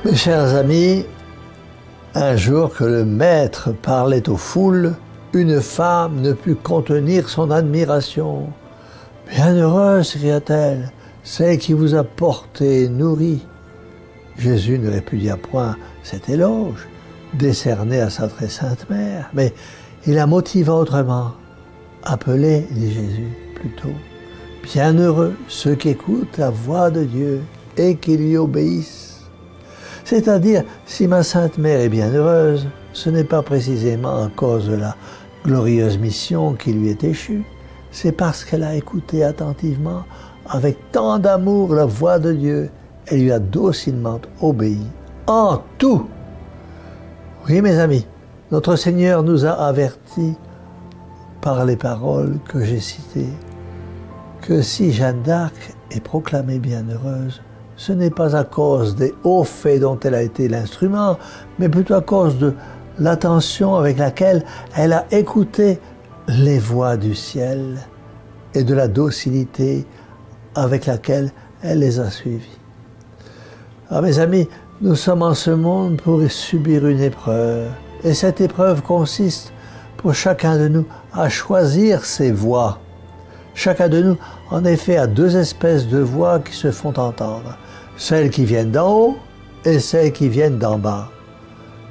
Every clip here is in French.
Mes chers amis, un jour que le maître parlait aux foules, une femme ne put contenir son admiration. « Bienheureuse, s'écria-t-elle, celle qui vous a porté et nourri. » Jésus ne répudia point cet éloge, décerné à sa très sainte mère, mais il la motiva autrement. « Appelez, dit Jésus, plutôt, bienheureux ceux qui écoutent la voix de Dieu et qui lui obéissent. » C'est-à-dire, si ma sainte mère est bienheureuse, ce n'est pas précisément à cause de la glorieuse mission qui lui est échue, c'est parce qu'elle a écouté attentivement, avec tant d'amour, la voix de Dieu, et lui a docilement obéi, en tout. Oui, mes amis, notre Seigneur nous a avertis par les paroles que j'ai citées, que si Jeanne d'Arc est proclamée bienheureuse, ce n'est pas à cause des hauts faits dont elle a été l'instrument, mais plutôt à cause de l'attention avec laquelle elle a écouté les voix du ciel et de la docilité avec laquelle elle les a suivis. Ah, mes amis, nous sommes en ce monde pour subir une épreuve, et cette épreuve consiste pour chacun de nous à choisir ses voix. Chacun de nous, en effet, a deux espèces de voix qui se font entendre, celles qui viennent d'en haut et celles qui viennent d'en bas,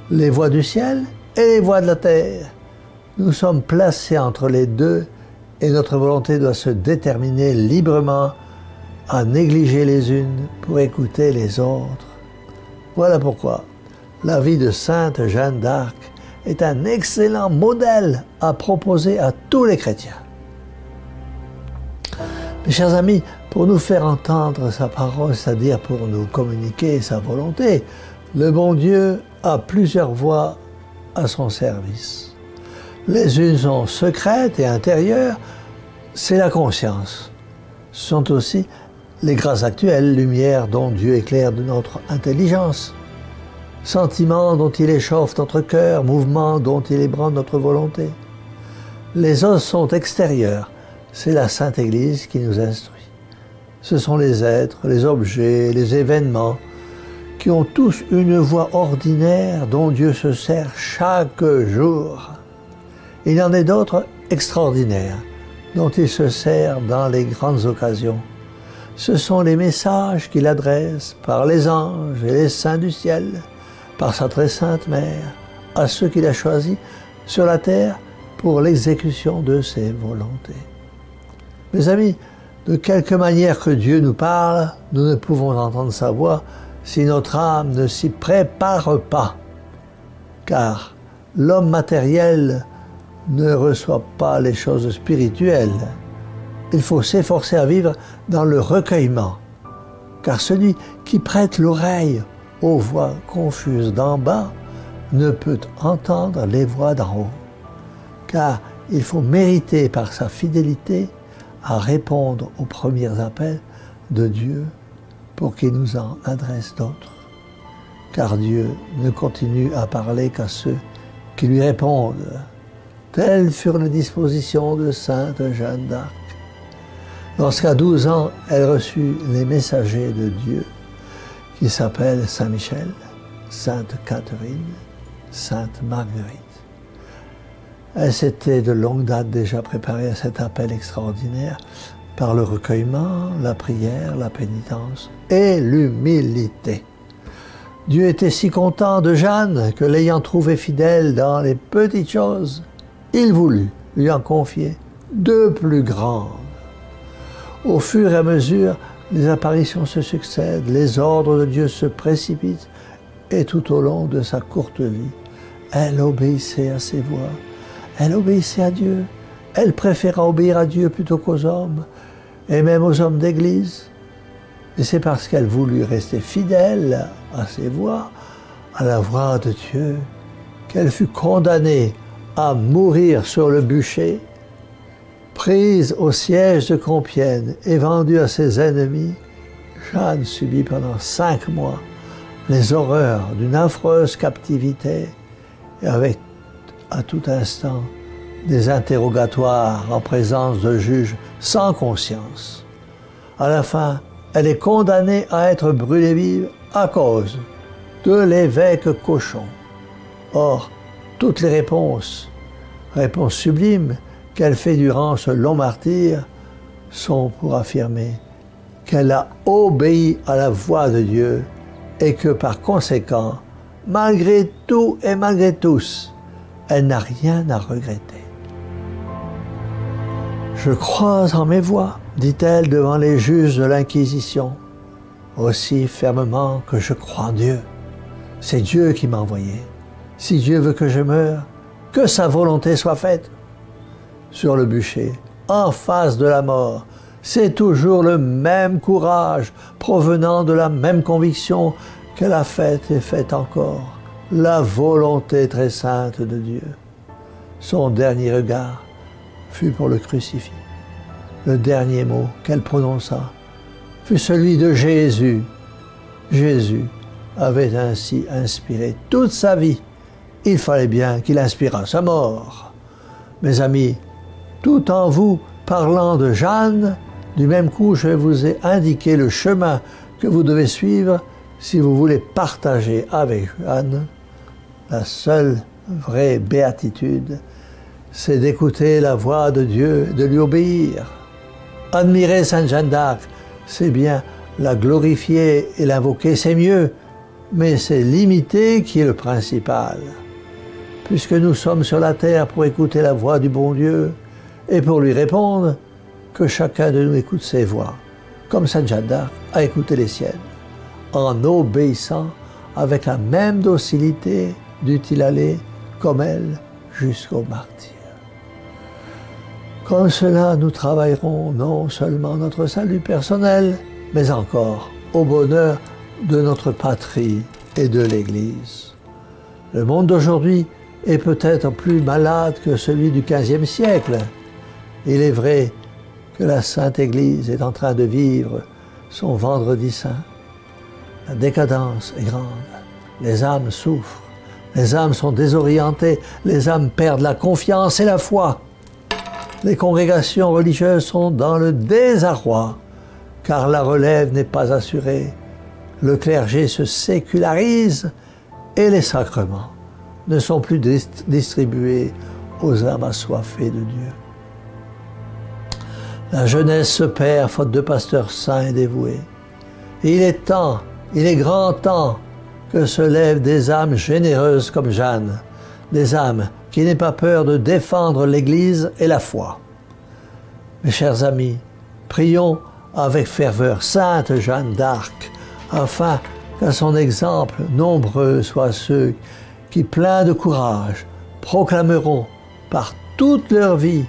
les voix du ciel et les voix de la terre. Nous sommes placés entre les deux et notre volonté doit se déterminer librement à négliger les unes pour écouter les autres. Voilà pourquoi la vie de sainte Jeanne d'Arc est un excellent modèle à proposer à tous les chrétiens. Mes chers amis, pour nous faire entendre sa parole, c'est-à-dire pour nous communiquer sa volonté, le bon Dieu a plusieurs voies à son service. Les unes sont secrètes et intérieures, c'est la conscience. Ce sont aussi les grâces actuelles, lumière dont Dieu éclaire de notre intelligence, sentiments dont il échauffe notre cœur, mouvements dont il ébranle notre volonté. Les autres sont extérieurs, c'est la Sainte Église qui nous instruit. Ce sont les êtres, les objets, les événements qui ont tous une voie ordinaire dont Dieu se sert chaque jour. Il y en a d'autres extraordinaires dont il se sert dans les grandes occasions. Ce sont les messages qu'il adresse par les anges et les saints du ciel, par sa très sainte mère, à ceux qu'il a choisis sur la terre pour l'exécution de ses volontés. Mes amis, de quelque manière que Dieu nous parle, nous ne pouvons entendre sa voix si notre âme ne s'y prépare pas. Car l'homme matériel ne reçoit pas les choses spirituelles. Il faut s'efforcer à vivre dans le recueillement. Car celui qui prête l'oreille aux voix confuses d'en bas ne peut entendre les voix d'en haut. Car il faut mériter par sa fidélité à répondre aux premiers appels de Dieu pour qu'il nous en adresse d'autres. Car Dieu ne continue à parler qu'à ceux qui lui répondent. Telles furent les dispositions de sainte Jeanne d'Arc. Lorsqu'à 12 ans, elle reçut les messagers de Dieu qui s'appellent Saint Michel, Sainte Catherine, Sainte Marguerite. Elle s'était de longue date déjà préparée à cet appel extraordinaire par le recueillement, la prière, la pénitence et l'humilité. Dieu était si content de Jeanne que, l'ayant trouvée fidèle dans les petites choses, il voulut lui en confier de plus grandes. Au fur et à mesure, les apparitions se succèdent, les ordres de Dieu se précipitent, et tout au long de sa courte vie, elle obéissait à ses voix. Elle obéissait à Dieu. Elle préféra obéir à Dieu plutôt qu'aux hommes, et même aux hommes d'Église. Et c'est parce qu'elle voulut rester fidèle à ses voix, à la voix de Dieu, qu'elle fut condamnée à mourir sur le bûcher, prise au siège de Compiègne et vendue à ses ennemis. Jeanne subit pendant 5 mois les horreurs d'une affreuse captivité, et avec à tout instant des interrogatoires en présence de juges sans conscience. À la fin, elle est condamnée à être brûlée vive à cause de l'évêque Cochon. Or, toutes les réponses sublimes qu'elle fait durant ce long martyre, sont pour affirmer qu'elle a obéi à la voix de Dieu et que par conséquent, malgré tout et malgré tous, elle n'a rien à regretter. Je crois en mes voies, dit-elle devant les juges de l'Inquisition, aussi fermement que je crois en Dieu. C'est Dieu qui m'a envoyé. Si Dieu veut que je meure, que sa volonté soit faite. Sur le bûcher, en face de la mort, c'est toujours le même courage provenant de la même conviction qu'elle a faite et fait encore, la volonté très sainte de Dieu. Son dernier regard fut pour le crucifix. Le dernier mot qu'elle prononça fut celui de Jésus. Jésus avait ainsi inspiré toute sa vie. Il fallait bien qu'il inspirât sa mort. Mes amis, tout en vous parlant de Jeanne, du même coup, je vous ai indiqué le chemin que vous devez suivre si vous voulez partager avec Jeanne la seule vraie béatitude, c'est d'écouter la voix de Dieu, de lui obéir. Admirer Sainte Jeanne d'Arc, c'est bien, la glorifier et l'invoquer, c'est mieux, mais c'est l'imiter qui est le principal. Puisque nous sommes sur la terre pour écouter la voix du bon Dieu et pour lui répondre, que chacun de nous écoute ses voix, comme Sainte Jeanne d'Arc a écouté les siennes, en obéissant avec la même docilité dût-il aller, comme elle, jusqu'au martyre. Comme cela, nous travaillerons non seulement notre salut personnel, mais encore au bonheur de notre patrie et de l'Église. Le monde d'aujourd'hui est peut-être plus malade que celui du XVe siècle. Il est vrai que la Sainte Église est en train de vivre son vendredi saint. La décadence est grande, les âmes souffrent, les âmes sont désorientées, les âmes perdent la confiance et la foi. Les congrégations religieuses sont dans le désarroi, car la relève n'est pas assurée. Le clergé se sécularise et les sacrements ne sont plus distribués aux âmes assoiffées de Dieu. La jeunesse se perd faute de pasteurs saints et dévoués. Et il est grand temps que se lèvent des âmes généreuses comme Jeanne, des âmes qui n'aient pas peur de défendre l'Église et la foi. Mes chers amis, prions avec ferveur Sainte Jeanne d'Arc, afin qu'à son exemple, nombreux soient ceux qui, pleins de courage, proclameront par toute leur vie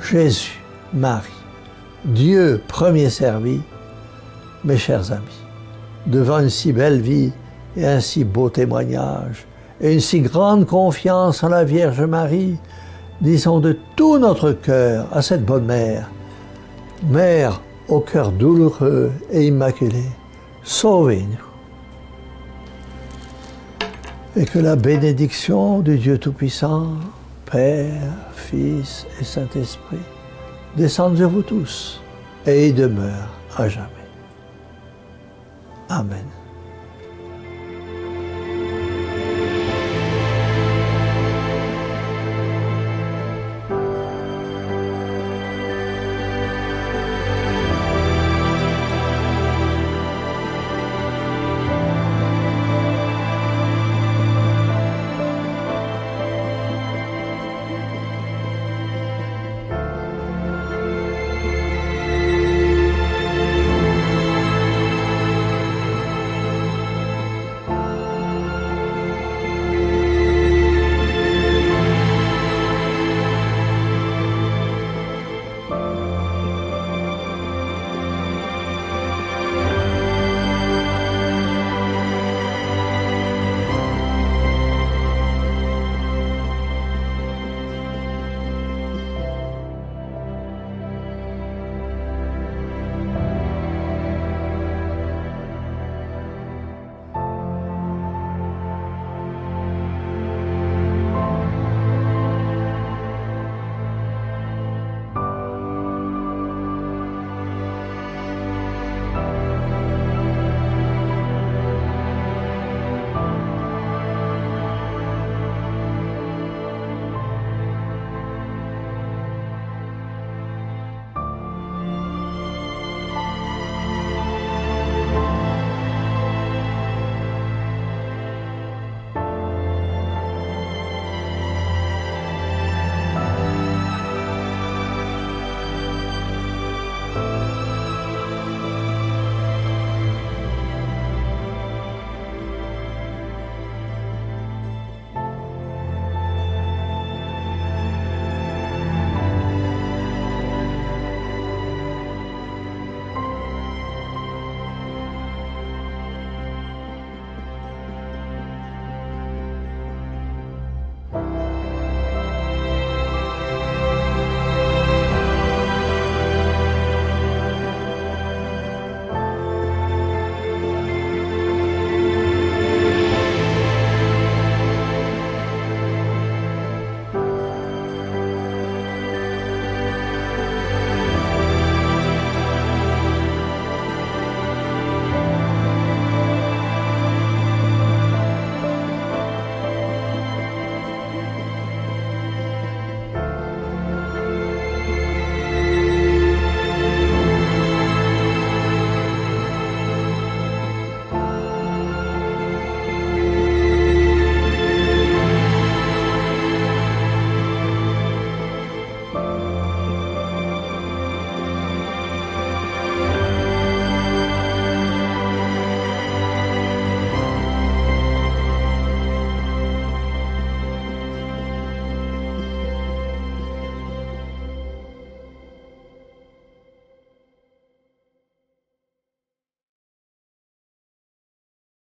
Jésus, Marie, Dieu premier servi. Mes chers amis, devant une si belle vie et un si beau témoignage, et une si grande confiance en la Vierge Marie, disons de tout notre cœur à cette bonne mère, Mère au cœur douloureux et immaculé, sauvez-nous. Et que la bénédiction du Dieu Tout-Puissant, Père, Fils et Saint-Esprit, descende sur vous tous et y demeure à jamais. Amen.